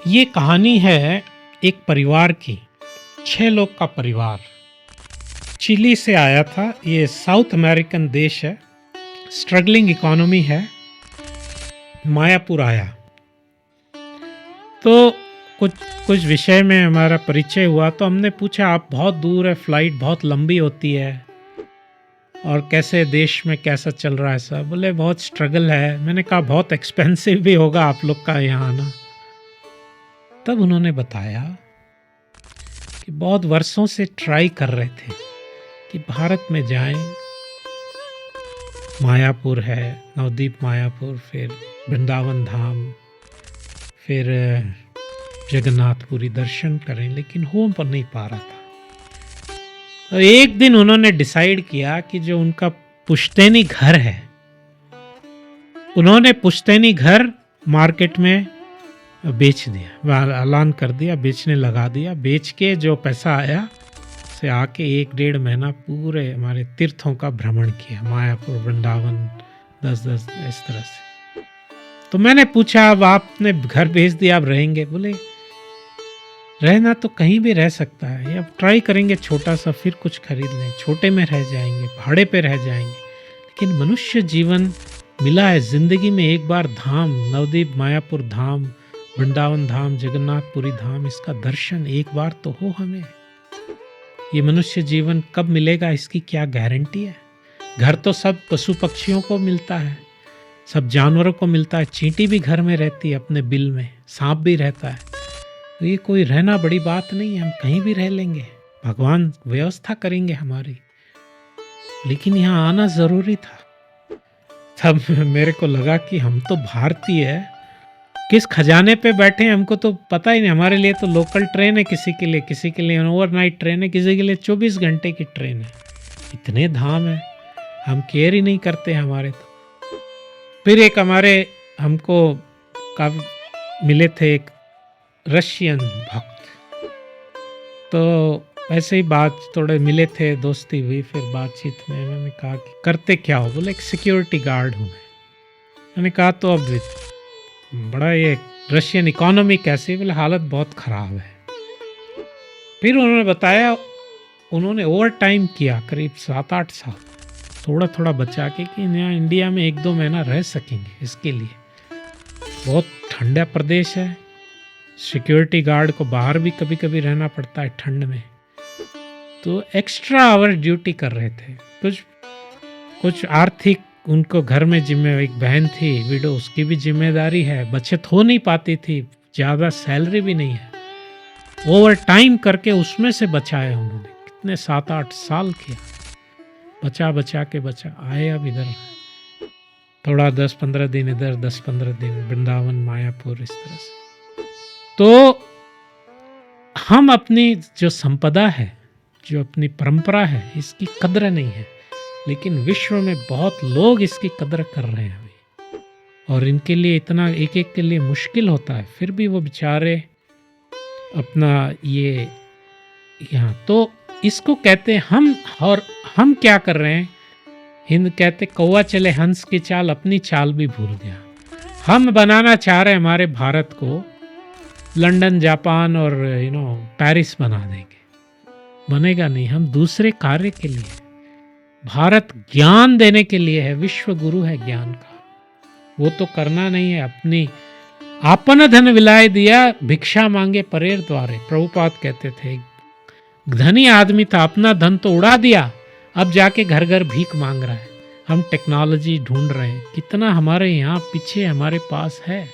ये कहानी है एक परिवार की, 6 लोग का परिवार। चिली से आया था, ये साउथ अमेरिकन देश है, स्ट्रगलिंग इकोनॉमी है। मायापुर आया तो कुछ विषय में हमारा परिचय हुआ, तो हमने पूछा आप बहुत दूर है, फ्लाइट बहुत लंबी होती है और कैसे देश में कैसा चल रहा है सब। बोले बहुत स्ट्रगल है। मैंने कहा बहुत एक्सपेंसिव भी होगा आप लोग का यहाँ आना। तब उन्होंने बताया कि बहुत वर्षों से ट्राई कर रहे थे कि भारत में जाएं। मायापुर है, नवद्वीप मायापुर, फिर वृंदावन धाम, फिर जगन्नाथपुरी दर्शन करें, लेकिन हो पर नहीं पा रहा था। तो एक दिन उन्होंने डिसाइड किया कि जो उनका पुश्तैनी घर है, उन्होंने पुश्तैनी घर मार्केट में बेच दिया, ऐलान कर दिया, बेचने लगा दिया। बेच के जो पैसा आया से आके 1-1.5 महीना पूरे हमारे तीर्थों का भ्रमण किया, मायापुर, वृंदावन, 10-10 इस तरह से। तो मैंने पूछा अब आपने घर बेच दिया, अब रहेंगे? बोले रहना तो कहीं भी रह सकता है, अब ट्राई करेंगे छोटा सा, फिर कुछ खरीद लें, छोटे में रह जाएंगे, भाड़े पे रह जाएंगे, लेकिन मनुष्य जीवन मिला है जिंदगी में एक बार, धाम, नवद्वीप मायापुर धाम, वृंदावन धाम, जगन्नाथपुरी धाम, इसका दर्शन एक बार तो हो हमें। ये मनुष्य जीवन कब मिलेगा इसकी क्या गारंटी है? घर तो सब पशु पक्षियों को मिलता है, सब जानवरों को मिलता है, चींटी भी घर में रहती है अपने बिल में, सांप भी रहता है। तो ये कोई रहना बड़ी बात नहीं है, हम कहीं भी रह लेंगे, भगवान व्यवस्था करेंगे हमारी। लेकिन यहाँ आना जरूरी था। तब मेरे को लगा कि हम तो भारतीय है, किस खजाने पे बैठे हैं हमको तो पता ही नहीं। हमारे लिए तो लोकल ट्रेन है, किसी के लिए ओवरनाइट ट्रेन है, किसी के लिए 24 घंटे की ट्रेन है। इतने धाम है, हम केयर ही नहीं करते हमारे तो। फिर एक हमारे हमको काफी मिले थे एक रशियन भक्त, तो ऐसे ही बात थोड़े मिले थे, दोस्ती हुई। फिर बातचीत में मैंने कहा कि करते क्या हो? बोले एक सिक्योरिटी गार्ड हूँ मैंने कहा तो अब बड़ा ये रशियन इकोनॉमी कैसी? बोले हालत बहुत ख़राब है। फिर उन्होंने बताया उन्होंने ओवर टाइम किया करीब 7-8 साल, थोड़ा थोड़ा बचा के कि यहाँ इंडिया में 1-2 महीना रह सकेंगे। इसके लिए बहुत ठंडा प्रदेश है, सिक्योरिटी गार्ड को बाहर भी कभी कभी रहना पड़ता है ठंड में, तो एक्स्ट्रा आवर ड्यूटी कर रहे थे। कुछ आर्थिक उनको घर में एक बहन थी विडो, उसकी भी जिम्मेदारी है, बचत हो नहीं पाती थी, ज़्यादा सैलरी भी नहीं है, ओवर टाइम करके उसमें से बचाया उन्होंने। कितने 7-8 साल किया, बचा के आए। अब इधर थोड़ा 10-15 दिन इधर, 10-15 दिन वृंदावन मायापुर, इस तरह से। तो हम अपनी जो संपदा है, जो अपनी परंपरा है, इसकी कद्र नहीं है, लेकिन विश्व में बहुत लोग इसकी कदर कर रहे हैं अभी, और इनके लिए इतना एक के लिए मुश्किल होता है, फिर भी वो बेचारे अपना ये यहाँ। तो इसको कहते हैं हम, और हम क्या कर रहे हैं? हिंद कहते कौवा चले हंस की चाल, अपनी चाल भी भूल गया। हम बनाना चाह रहे हैं हमारे भारत को लंदन, जापान और पेरिस बना देंगे, बनेगा नहीं। हम दूसरे कार्य के लिए, भारत ज्ञान देने के लिए है, विश्व गुरु है ज्ञान का, वो तो करना नहीं है। अपनी आपन धन विलाय दिया, भिक्षा मांगे परेर द्वारे। प्रभुपाद कहते थे धनी आदमी था, अपना धन तो उड़ा दिया, अब जाके घर घर भीख मांग रहा है। हम टेक्नोलॉजी ढूंढ रहे हैं, कितना हमारे यहाँ पीछे हमारे पास है।